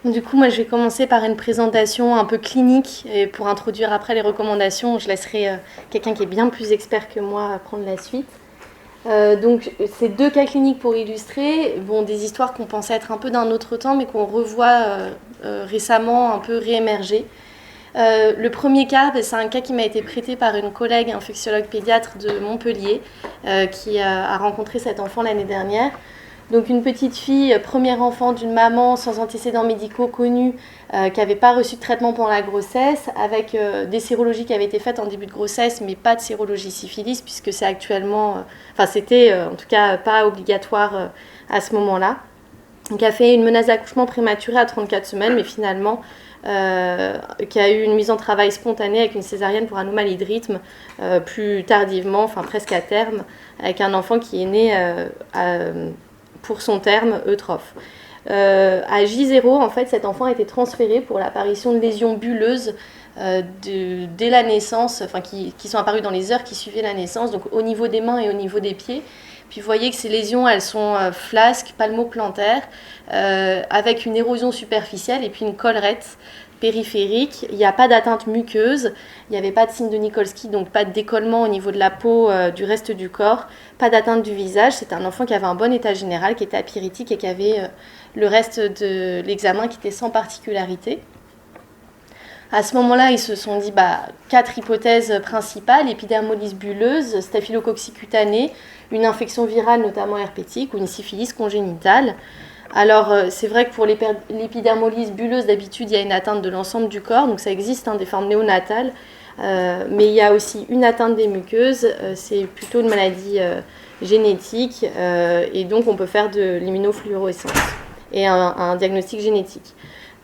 Du coup, moi, je vais commencer par une présentation un peu clinique et pour introduire après les recommandations, je laisserai quelqu'un qui est bien plus expert que moi prendre la suite. Donc, c'est 2 cas cliniques pour illustrer, bon, des histoires qu'on pensait être un peu d'un autre temps, mais qu'on revoit récemment un peu réémerger. Le premier cas, c'est un cas qui m'a été prêté par une collègue infectiologue pédiatre de Montpellier qui a rencontré cet enfant l'année dernière. Donc une petite fille, premier enfant d'une maman sans antécédents médicaux connus, qui n'avait pas reçu de traitement pendant la grossesse, avec des sérologies qui avaient été faites en début de grossesse, mais pas de sérologie syphilis, puisque c'est actuellement, c'était en tout cas pas obligatoire à ce moment-là. Donc a fait une menace d'accouchement prématurée à 34 semaines, mais finalement qui a eu une mise en travail spontanée avec une césarienne pour anomalie de rythme plus tardivement, enfin presque à terme, avec un enfant qui est né pour son terme eutrophe. À J0, en fait, cet enfant a été transféré pour l'apparition de lésions bulleuses dès la naissance, enfin qui sont apparues dans les heures qui suivaient la naissance, donc au niveau des mains et au niveau des pieds. Puis vous voyez que ces lésions, elles sont flasques, palmoplantaires, avec une érosion superficielle et puis une collerette périphérique. Il n'y a pas d'atteinte muqueuse, il n'y avait pas de signe de Nikolsky, donc pas de décollement au niveau de la peau du reste du corps, pas d'atteinte du visage. C'est un enfant qui avait un bon état général, qui était apyrétique et qui avait le reste de l'examen qui était sans particularité. À ce moment-là, ils se sont dit 4 hypothèses principales: épidermolyse bulleuse, staphylococcie cutanée, une infection virale notamment herpétique ou une syphilis congénitale. Alors c'est vrai que pour l'épidermolyse bulleuse, d'habitude il y a une atteinte de l'ensemble du corps, donc ça existe, des formes néonatales, mais il y a aussi une atteinte des muqueuses, c'est plutôt une maladie génétique, et donc on peut faire de l'immunofluorescence et un diagnostic génétique.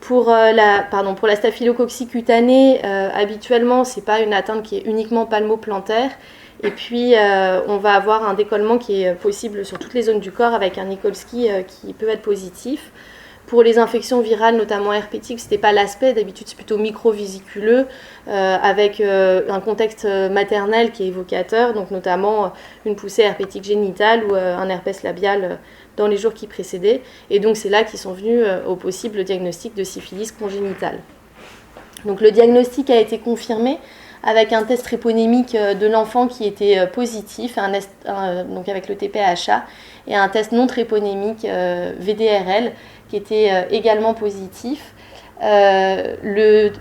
Pour la staphylococcie cutanée, habituellement, ce n'est pas une atteinte qui est uniquement palmoplantaire. Et puis, on va avoir un décollement qui est possible sur toutes les zones du corps avec un Nikolsky qui peut être positif. Pour les infections virales, notamment herpétiques, ce n'était pas l'aspect. D'habitude, c'est plutôt microvésiculeux avec un contexte maternel qui est évocateur, donc notamment une poussée herpétique génitale ou un herpès labial dans les jours qui précédaient. Et donc, c'est là qu'ils sont venus au possible diagnostic de syphilis congénitale. Donc, le diagnostic a été confirmé avec un test tréponémique de l'enfant qui était positif, donc avec le TPHA, et un test non tréponémique VDRL qui était également positif. Le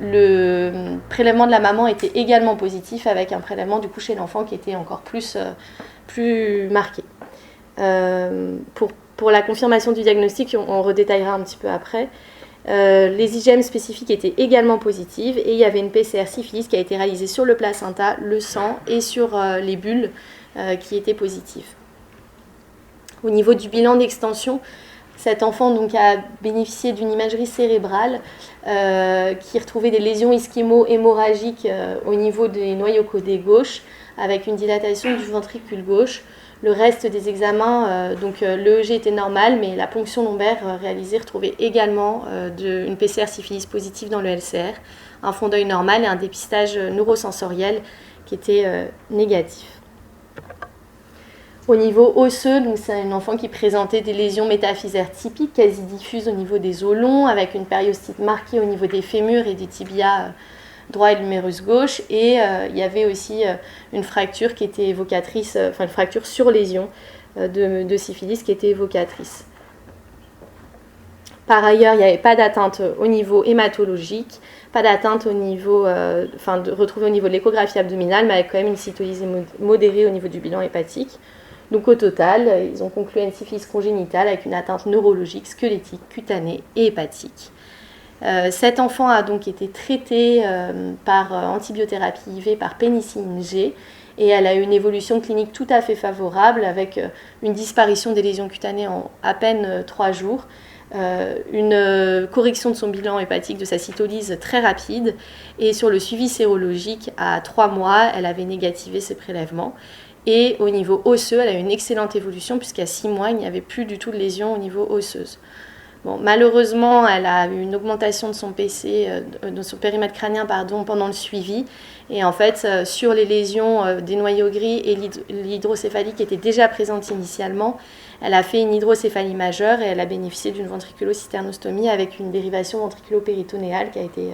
prélèvement de la maman était également positif avec un prélèvement du coup chez l'enfant qui était encore plus marqué. Pour la confirmation du diagnostic, on redétaillera un petit peu après. Les IgM spécifiques étaient également positives et il y avait une PCR syphilis qui a été réalisée sur le placenta, le sang et sur les bulles qui étaient positives. Au niveau du bilan d'extension, cet enfant donc a bénéficié d'une imagerie cérébrale qui retrouvait des lésions ischémo-hémorragiques au niveau des noyaux caudés gauche avec une dilatation du ventricule gauche. Le reste des examens, l'EEG était normal, mais la ponction lombaire réalisée retrouvait également une PCR syphilis positive dans le LCR, un fond d'œil normal et un dépistage neurosensoriel qui était négatif. Au niveau osseux, donc c'est un enfant qui présentait des lésions métaphysaires typiques, quasi diffuses au niveau des os longs, avec une périostite marquée au niveau des fémurs et des tibias droit et l'humérus gauche, et il y avait aussi une fracture qui était évocatrice, une fracture sur lésion de syphilis qui était évocatrice. Par ailleurs, il n'y avait pas d'atteinte au niveau hématologique, pas d'atteinte au niveau, retrouvée au niveau de l'échographie abdominale, mais avec quand même une cytolyse modérée au niveau du bilan hépatique. Donc au total, ils ont conclu à une syphilis congénitale avec une atteinte neurologique, squelettique, cutanée et hépatique. Cet enfant a donc été traité par antibiothérapie IV par pénicilline G et elle a eu une évolution clinique tout à fait favorable avec une disparition des lésions cutanées en à peine 3 jours, une correction de son bilan hépatique, de sa cytolyse très rapide, et sur le suivi sérologique à 3 mois, elle avait négativé ses prélèvements. Et au niveau osseux, elle a eu une excellente évolution puisqu'à 6 mois, il n'y avait plus du tout de lésions au niveau osseuse. Bon, malheureusement, elle a eu une augmentation de son PC, de son périmètre crânien, pendant le suivi. Et en fait, sur les lésions des noyaux gris et l'hydrocéphalie qui était déjà présente initialement, elle a fait une hydrocéphalie majeure et elle a bénéficié d'une ventriculocysternostomie avec une dérivation ventriculo-péritonéale qui a été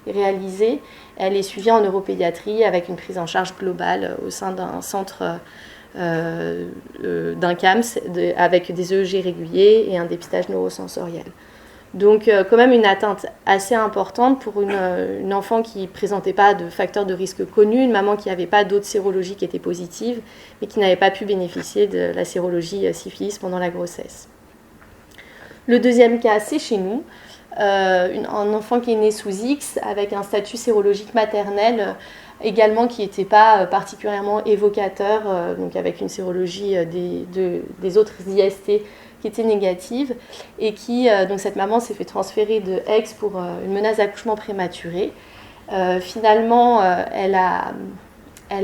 réalisée. Elle est suivie en neuropédiatrie avec une prise en charge globale au sein d'un centre d'un CAMS avec des EEG réguliers et un dépistage neurosensoriel. Donc quand même une atteinte assez importante pour une enfant qui ne présentait pas de facteurs de risque connus, une maman qui n'avait pas d'autres sérologies qui étaient positives, mais qui n'avait pas pu bénéficier de la sérologie syphilis pendant la grossesse. Le deuxième cas, c'est chez nous, un enfant qui est né sous X avec un statut sérologique maternel également qui n'était pas particulièrement évocateur, donc avec une sérologie des autres IST qui était négative, et donc cette maman s'est fait transférer de Aix pour une menace d'accouchement prématuré. Finalement, elle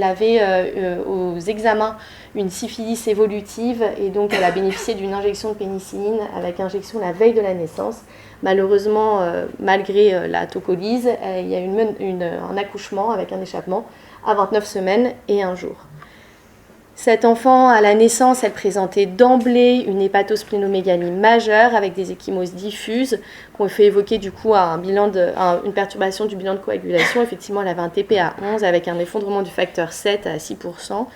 avait aux examens une syphilis évolutive, et donc elle a bénéficié d'une injection de pénicilline avec injection la veille de la naissance. Malheureusement, malgré la tocolyse, il y a eu un accouchement avec un échappement à 29 semaines et 1 jour. Cette enfant, à la naissance, elle présentait d'emblée une hépatosplénomégalie majeure avec des ecchymoses diffuses qu'on fait évoquer du coup à une perturbation du bilan de coagulation. Effectivement, elle avait un TP à 11 avec un effondrement du facteur 7 à 6%,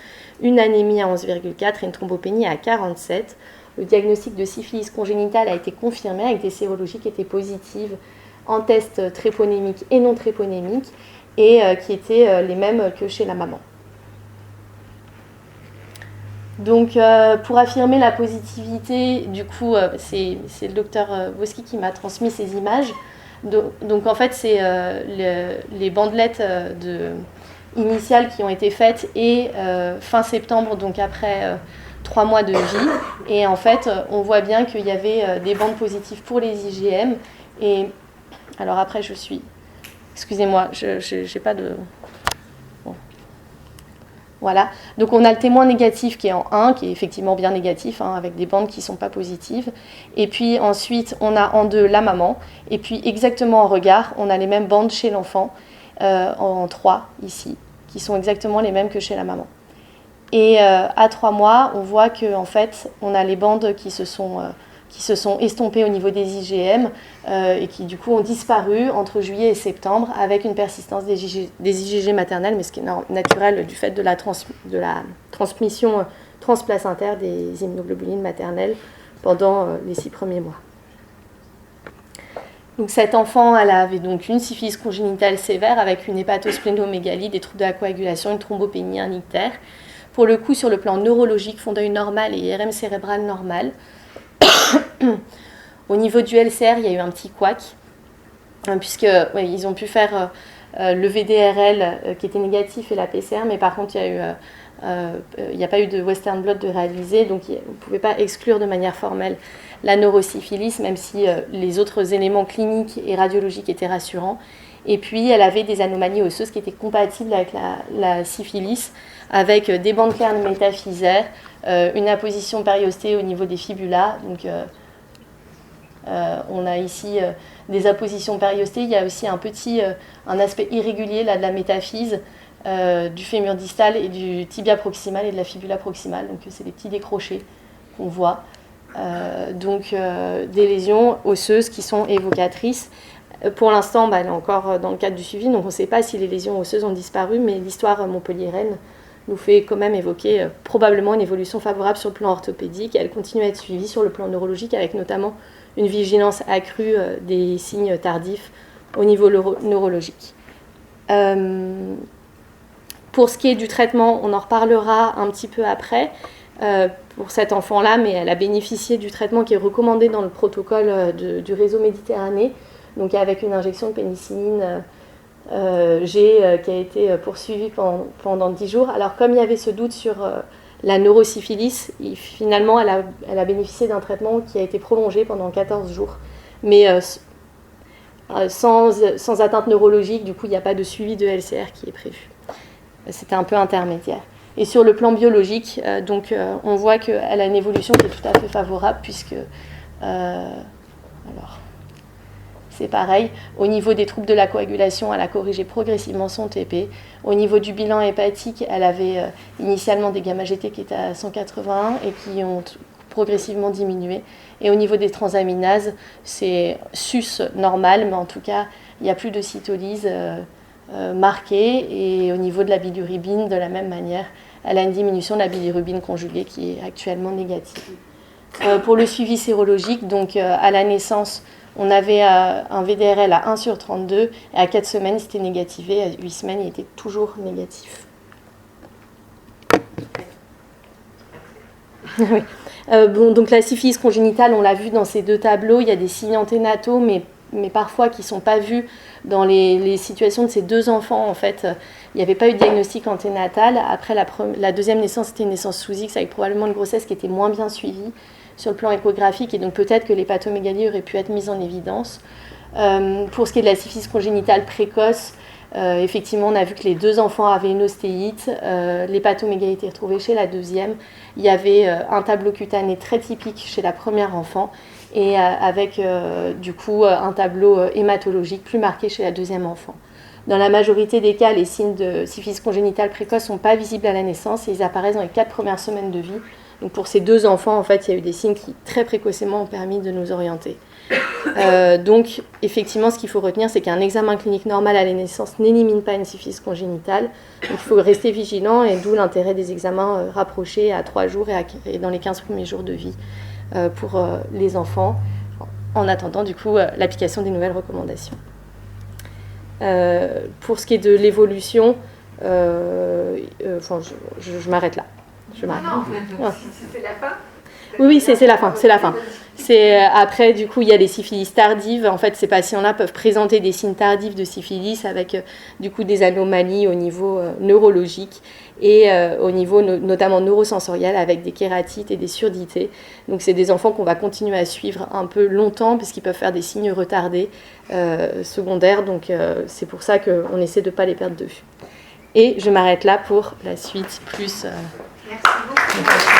une anémie à 11,4 et une thrombopénie à 47. Le diagnostic de syphilis congénitale a été confirmé avec des sérologies qui étaient positives en tests tréponémiques et non tréponémiques et qui étaient les mêmes que chez la maman. Donc, pour affirmer la positivité, du coup, c'est le docteur Boski qui m'a transmis ces images. Donc en fait, c'est les bandelettes initiales qui ont été faites et fin septembre, donc après 3 mois de vie. Et en fait, on voit bien qu'il y avait des bandes positives pour les IgM. Et alors après, excusez-moi, je n'ai pas de... Voilà, donc on a le témoin négatif qui est en 1, qui est effectivement bien négatif, avec des bandes qui ne sont pas positives. Et puis ensuite, on a en 2 la maman. Et puis exactement en regard, on a les mêmes bandes chez l'enfant, en 3 ici, qui sont exactement les mêmes que chez la maman. Et à 3 mois, on voit qu'en fait, on a les bandes qui se sont estompées au niveau des IgM et qui du coup ont disparu entre juillet et septembre avec une persistance des IgG maternelles, mais ce qui est naturel du fait de la transmission transplacentaire des immunoglobulines maternelles pendant les 6 premiers mois. Donc cette enfant, elle avait donc une syphilis congénitale sévère avec une hépatosplénomégalie, des troubles de la coagulation, une thrombopénie, un ictère. Pour le coup, sur le plan neurologique, fond d'œil normal et IRM cérébral normal. Au niveau du LCR, il y a eu un petit couac, puisqu'ils ont pu faire le VDRL qui était négatif et la PCR, mais par contre, il n'y a pas eu de Western blot de réalisé, donc on ne pouvait pas exclure de manière formelle la neurosyphilis, même si les autres éléments cliniques et radiologiques étaient rassurants. Et puis, elle avait des anomalies osseuses qui étaient compatibles avec la syphilis, avec des bandes claires métaphysaires, une apposition périostée au niveau des fibulas. Donc, on a ici des appositions périostées. Il y a aussi un aspect irrégulier là, de la métaphyse, du fémur distal et du tibia proximal et de la fibula proximale. Donc, c'est des petits décrochés qu'on voit. Des lésions osseuses qui sont évocatrices. Pour l'instant, elle est encore dans le cadre du suivi, donc on ne sait pas si les lésions osseuses ont disparu, mais l'histoire montpelliéraine nous fait quand même évoquer probablement une évolution favorable sur le plan orthopédique. Elle continue à être suivie sur le plan neurologique, avec notamment une vigilance accrue des signes tardifs au niveau neurologique. Pour ce qui est du traitement, on en reparlera un petit peu après. Pour cet enfant-là, mais elle a bénéficié du traitement qui est recommandé dans le protocole du réseau Méditerranée, donc avec une injection de pénicilline G qui a été poursuivie pendant 10 jours. Alors comme il y avait ce doute sur la neurosyphilis, finalement elle a bénéficié d'un traitement qui a été prolongé pendant 14 jours, mais sans atteinte neurologique, du coup il n'y a pas de suivi de LCR qui est prévu. C'était un peu intermédiaire. Et sur le plan biologique, on voit qu'elle a une évolution qui est tout à fait favorable, puisque Alors, c'est pareil. Au niveau des troubles de la coagulation, elle a corrigé progressivement son TP. Au niveau du bilan hépatique, elle avait initialement des gamma-GT qui étaient à 181 et qui ont progressivement diminué. Et au niveau des transaminases, c'est sus normal, mais en tout cas, il n'y a plus de cytolyse marquée. Et au niveau de la bilirubine, de la même manière, elle a une diminution de la bilirubine conjuguée qui est actuellement négative. Pour le suivi sérologique, donc à la naissance, on avait un VDRL à 1/32 et à 4 semaines, c'était négativé. À 8 semaines, il était toujours négatif. Oui. Donc la syphilis congénitale, on l'a vu dans ces deux tableaux, il y a des signes anténataux, mais parfois qui ne sont pas vus dans les situations de ces deux enfants. En fait, il n'y avait pas eu de diagnostic anténatal. Après, la deuxième naissance, c'était une naissance sous X avec probablement une grossesse qui était moins bien suivie sur le plan échographique, et donc peut-être que l'hépatomégalies auraient pu être mises en évidence. Pour ce qui est de la syphilis congénitale précoce, effectivement, on a vu que les deux enfants avaient une ostéite. L'hépatomégalie était retrouvée chez la deuxième. Il y avait un tableau cutané très typique chez la première enfant et avec du coup un tableau hématologique plus marqué chez la deuxième enfant. Dans la majorité des cas, les signes de syphilis congénitale précoce ne sont pas visibles à la naissance et ils apparaissent dans les 4 premières semaines de vie. Donc pour ces deux enfants, en fait, il y a eu des signes qui très précocement ont permis de nous orienter. Donc effectivement, ce qu'il faut retenir, c'est qu'un examen clinique normal à la naissance n'élimine pas une syphilis congénitale. Donc il faut rester vigilant, et d'où l'intérêt des examens rapprochés à 3 jours et dans les 15 premiers jours de vie pour les enfants, en attendant du coup l'application des nouvelles recommandations. Pour ce qui est de l'évolution, je m'arrête là. C'est la fin. Oui, c'est la fin. Après, du coup, il y a les syphilis tardives. En fait, ces patients-là peuvent présenter des signes tardifs de syphilis avec du coup des anomalies au niveau neurologique et au niveau notamment neurosensoriel avec des kératites et des surdités. Donc, c'est des enfants qu'on va continuer à suivre un peu longtemps puisqu'ils peuvent faire des signes retardés secondaires. Donc, c'est pour ça qu'on essaie de ne pas les perdre de vue. Et je m'arrête là pour la suite plus... Merci beaucoup.